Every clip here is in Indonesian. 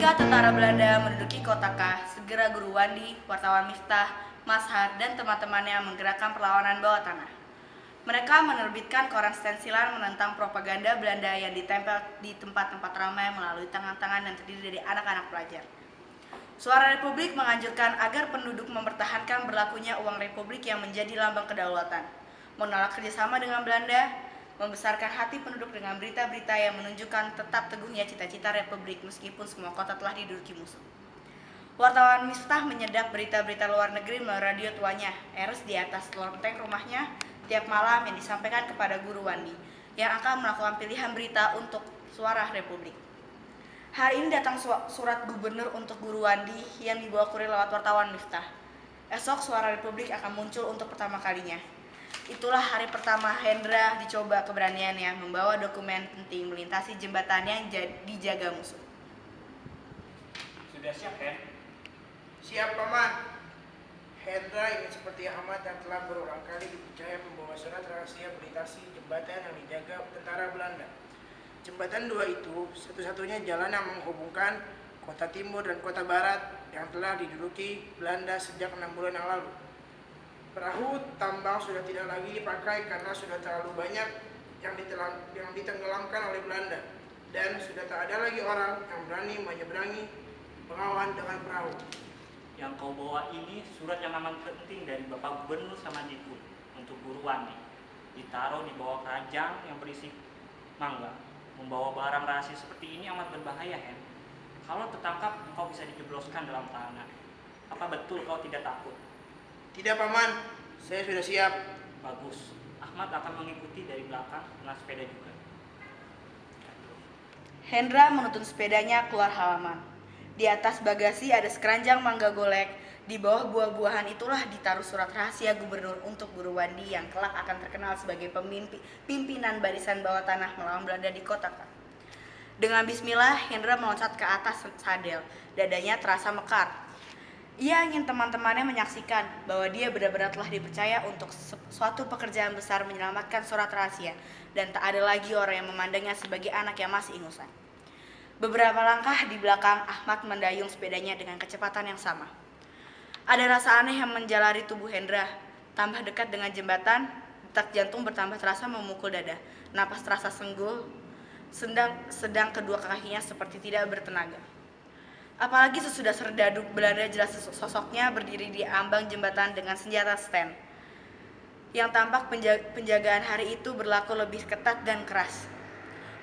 Ketika tentara Belanda menduduki kota K, segera Guru Wandi, wartawan Miftah, Mashar, dan teman-temannya menggerakkan perlawanan bawah tanah. Mereka menerbitkan koran stensilan menentang propaganda Belanda yang ditempel di tempat-tempat ramai melalui tangan-tangan yang terdiri dari anak-anak pelajar. Suara Republik menganjurkan agar penduduk mempertahankan berlakunya uang Republik yang menjadi lambang kedaulatan, menolak kerjasama dengan Belanda, membesarkan hati penduduk dengan berita-berita yang menunjukkan tetap teguhnya cita-cita Republik meskipun semua kota telah diduduki musuh. Wartawan Miftah menyedap berita-berita luar negeri melalui radio tuanya, Eres di atas loteng rumahnya, tiap malam yang disampaikan kepada Guru Wandi, yang akan melakukan pilihan berita untuk Suara Republik. Hari ini datang surat gubernur untuk Guru Wandi yang dibawa kurir lewat wartawan Miftah. Esok Suara Republik akan muncul untuk pertama kalinya. Itulah hari pertama Hendra dicoba keberaniannya membawa dokumen penting melintasi jembatan yang dijaga musuh. Sudah siap, Hen? Siap, Paman. Hendra ingin seperti Ahmad yang telah berulang kali dipercaya membawa surat rahasia melintasi jembatan yang dijaga tentara Belanda. Jembatan dua itu satu-satunya jalan yang menghubungkan kota timur dan kota barat yang telah diduduki Belanda sejak 6 bulan yang lalu. Perahu tambang sudah tidak lagi dipakai karena sudah terlalu banyak yang ditenggelamkan oleh Belanda, dan sudah tak ada lagi orang yang berani menyeberangi pengawan dengan perahu. Yang kau bawa ini surat yang amat penting dari Bapak Gubernur sama Dikbud untuk Guru Wandi. Ditaruh di bawah keranjang yang berisi mangga. Membawa barang rahasia seperti ini amat berbahaya, Hen. Kalau tertangkap, kau bisa dijebloskan dalam tahanan. Apa betul kau tidak takut? Tidak, Paman. Saya sudah siap. Bagus. Ahmad akan mengikuti dari belakang dengan sepeda juga. Hendra menuntun sepedanya keluar halaman. Di atas bagasi ada sekeranjang mangga golek. Di bawah buah-buahan itulah ditaruh surat rahasia gubernur untuk Guru Wandi yang kelak akan terkenal sebagai pimpinan barisan bawah tanah melawan Belanda di kota K. Dengan bismillah, Hendra meloncat ke atas sadel. Dadanya terasa mekar. Ia ingin teman-temannya menyaksikan bahwa dia benar-benar telah dipercaya untuk suatu pekerjaan besar menyelamatkan surat rahasia, dan tak ada lagi orang yang memandangnya sebagai anak yang masih ingusan. Beberapa langkah di belakang, Ahmad mendayung sepedanya dengan kecepatan yang sama. Ada rasa aneh yang menjalari tubuh Hendra. Tambah dekat dengan jembatan, detak jantung bertambah terasa memukul dada. Napas terasa senggul, sedang kedua kakinya seperti tidak bertenaga. Apalagi sesudah serdadu Belanda jelas sosoknya berdiri di ambang jembatan dengan senjata stand. Yang tampak penjagaan hari itu berlaku lebih ketat dan keras.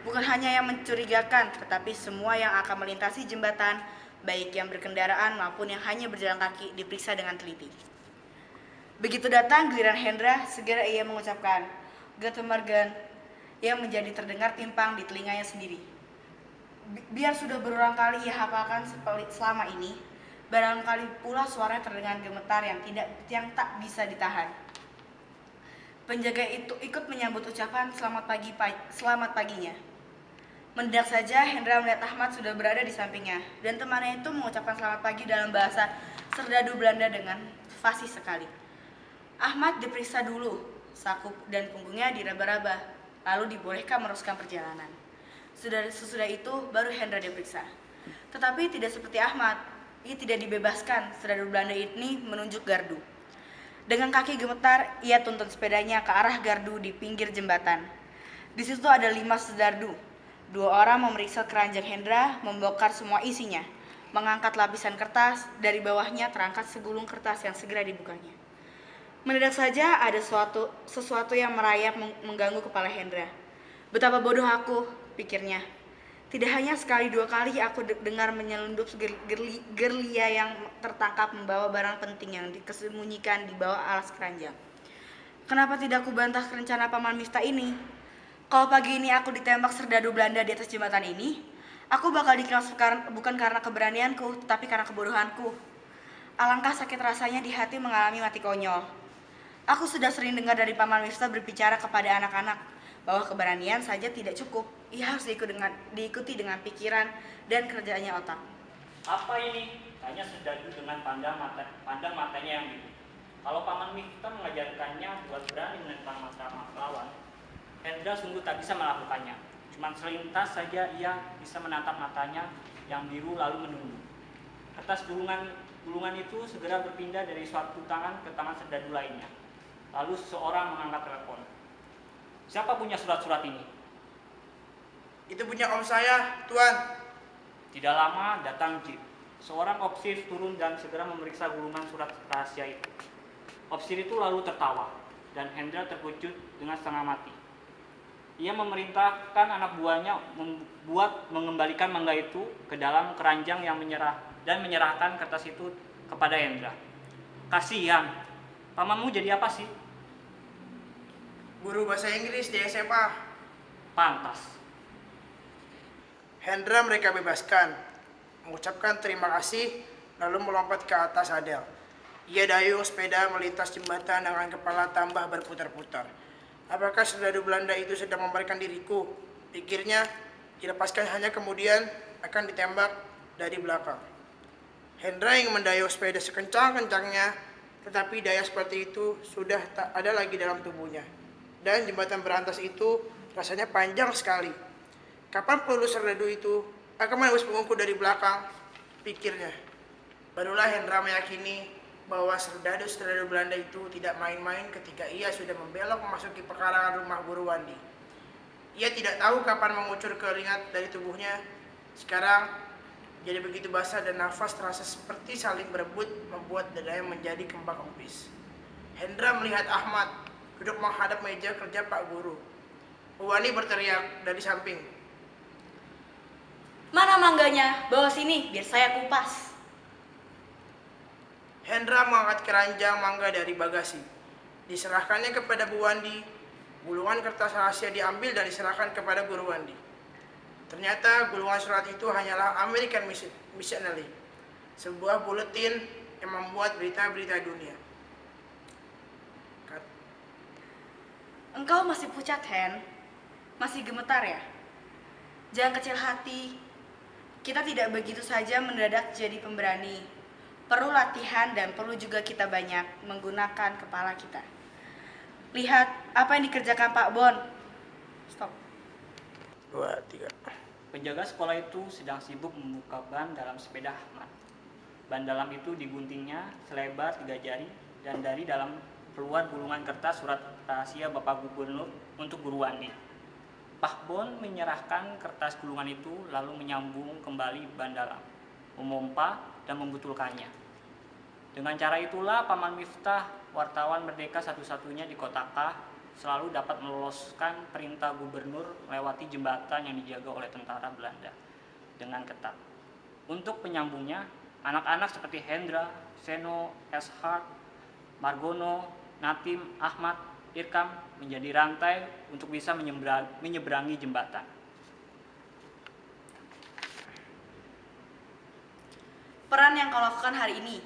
Bukan hanya yang mencurigakan, tetapi semua yang akan melintasi jembatan, baik yang berkendaraan maupun yang hanya berjalan kaki, diperiksa dengan teliti. Begitu datang giliran Hendra, segera ia mengucapkan, "Guten Morgen," yang menjadi terdengar timpang di telinganya sendiri. Biar sudah berulang kali ia hafalkan selama ini, barangkali pula suaranya terdengar gemetar yang tak bisa ditahan. Penjaga itu ikut menyambut ucapan selamat paginya. Mendadak saja Hendra melihat Ahmad sudah berada di sampingnya, dan temannya itu mengucapkan selamat pagi dalam bahasa serdadu Belanda dengan fasih sekali. Ahmad diperiksa dulu, saku dan punggungnya diraba-raba, lalu dibolehkan meneruskan perjalanan. Sesudah itu baru Hendra diperiksa. Tetapi tidak seperti Ahmad, ia tidak dibebaskan. Serdadu Belanda ini menunjuk gardu. Dengan kaki gemetar, ia tuntun sepedanya ke arah gardu di pinggir jembatan. Di situ ada 5 serdadu. 2 orang memeriksa keranjang Hendra, membongkar semua isinya, mengangkat lapisan kertas, dari bawahnya terangkat segulung kertas yang segera dibukanya. Mendadak saja ada sesuatu yang merayap mengganggu kepala Hendra. Betapa bodoh aku, pikirnya. Tidak hanya sekali 2 kali aku dengar menyelundup Gerlia yang tertangkap membawa barang penting yang dikesembunyikan di bawah alas keranjang. Kenapa tidak aku bantah rencana Paman Miftah ini? Kalau pagi ini aku ditembak serdadu Belanda di atas jembatan ini, aku bakal dikenal bukan karena keberanianku, tetapi karena kebodohanku. Alangkah sakit rasanya di hati mengalami mati konyol. Aku sudah sering dengar dari Paman Miftah berbicara kepada anak-anak bahwa keberanian saja tidak cukup, ia harus diikuti dengan pikiran dan kerjanya otak. Apa ini? Tanya serdadu dengan pandang matanya yang biru. Kalau Paman Miftah mengajarkannya buat berani menentang mata lawan, Hendra sungguh tak bisa melakukannya. Cuman selintas saja ia bisa menatap matanya yang biru lalu menunduk. Kertas gulungan itu segera berpindah dari suatu tangan ke tangan serdadu lainnya. Lalu seseorang mengangkat telepon. Siapa punya surat-surat ini? Itu punya om saya, Tuan. Tidak lama datang jeep. Seorang opsir turun dan segera memeriksa gulungan surat rahasia itu. Opsir itu lalu tertawa dan Hendra terkejut dengan setengah mati. Ia memerintahkan anak buahnya mengembalikan mangga itu ke dalam keranjang yang menyerahkan kertas itu kepada Hendra. Kasihan, pamanmu jadi apa sih? Guru bahasa Inggris di SMA. Pantas. Hendra mereka bebaskan, mengucapkan terima kasih, lalu melompat ke atas Adele. Ia dayung sepeda melintas jembatan dengan kepala tambah berputar-putar. Apakah serdadu Belanda itu sedang memberikan diriku? Pikirnya, dilepaskan hanya kemudian akan ditembak dari belakang. Hendra ingin mendayung sepeda sekencang-kencangnya, tetapi daya seperti itu sudah tak ada lagi dalam tubuhnya. Dan jembatan berantas itu rasanya panjang sekali. Kapan peluru serdadu itu akan menembus punggungku dari belakang? Pikirnya. Barulah Hendra meyakini bahwa serdadu Belanda itu tidak main-main ketika ia sudah membelok memasuki pekarangan rumah Guru Wandi. Ia tidak tahu kapan mengucur keringat dari tubuhnya. Sekarang jadi begitu basah dan nafas terasa seperti saling berebut membuat dadanya menjadi kembang kempis. Hendra melihat Ahmad duduk menghadap meja kerja Pak Guru. Wandi berteriak dari samping. Mana mangganya? Bawa sini, biar saya kupas. Hendra mengangkat keranjang mangga dari bagasi. Diserahkannya kepada Bu Wandi. Gulungan kertas rahasia diambil dan diserahkan kepada Guru Wandi. Ternyata gulungan surat itu hanyalah American Missionary, sebuah buletin yang membuat berita-berita dunia. Engkau masih pucat, Hen? Masih gemetar ya? Jangan kecil hati. Kita tidak begitu saja mendadak jadi pemberani. Perlu latihan dan perlu juga kita banyak menggunakan kepala kita. Lihat apa yang dikerjakan Pak Bon. Stop. 2, 3. Penjaga sekolah itu sedang sibuk membuka ban dalam sepeda Ahmad. Ban dalam itu diguntingnya selebar 3 jari dan dari dalam keluar gulungan kertas surat rahasia Bapak Gubernur untuk Guru Wandi. Pak Bon menyerahkan kertas gulungan itu lalu menyambung kembali ban dalam, memompa dan membetulkannya. Dengan cara itulah Paman Miftah, wartawan merdeka satu-satunya di kota Kah, selalu dapat meloloskan perintah gubernur melewati jembatan yang dijaga oleh tentara Belanda dengan ketat. Untuk penyambungnya, anak-anak seperti Hendra, Seno, Eshart, Margono, Natim, Ahmad, Irkam menjadi rantai untuk bisa menyeberangi jembatan. Peran yang kau lakukan hari ini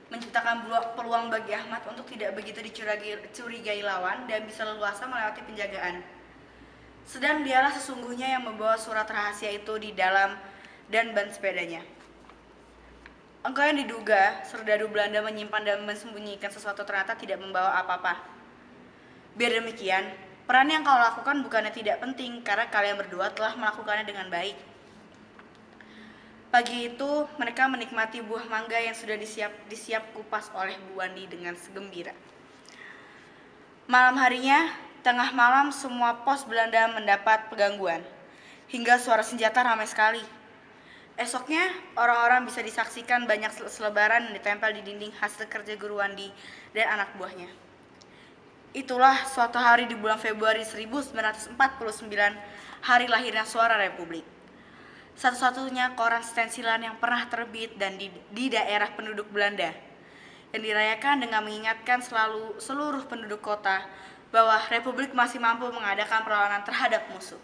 menciptakan peluang bagi Ahmad untuk tidak begitu dicurigai lawan dan bisa leluasa melewati penjagaan. Sedang dialah sesungguhnya yang membawa surat rahasia itu di dalam dan ban sepedanya. Engkau yang diduga serdadu Belanda menyimpan dan mensembunyikan sesuatu ternyata tidak membawa apa-apa. Biar demikian, peran yang kau lakukan bukannya tidak penting karena kalian berdua telah melakukannya dengan baik. Pagi itu, mereka menikmati buah mangga yang sudah disiap kupas oleh Bu Wandi dengan segembira. Malam harinya, tengah malam semua pos Belanda mendapat gangguan, hingga suara senjata ramai sekali. Esoknya, orang-orang bisa disaksikan banyak selebaran yang ditempel di dinding hasil kerja Guru Wandi dan anak buahnya. Itulah suatu hari di bulan Februari 1949, hari lahirnya Suara Republik. Satu-satunya koran stensilan yang pernah terbit dan di daerah penduduk Belanda, yang dirayakan dengan mengingatkan seluruh penduduk kota bahwa Republik masih mampu mengadakan perlawanan terhadap musuh.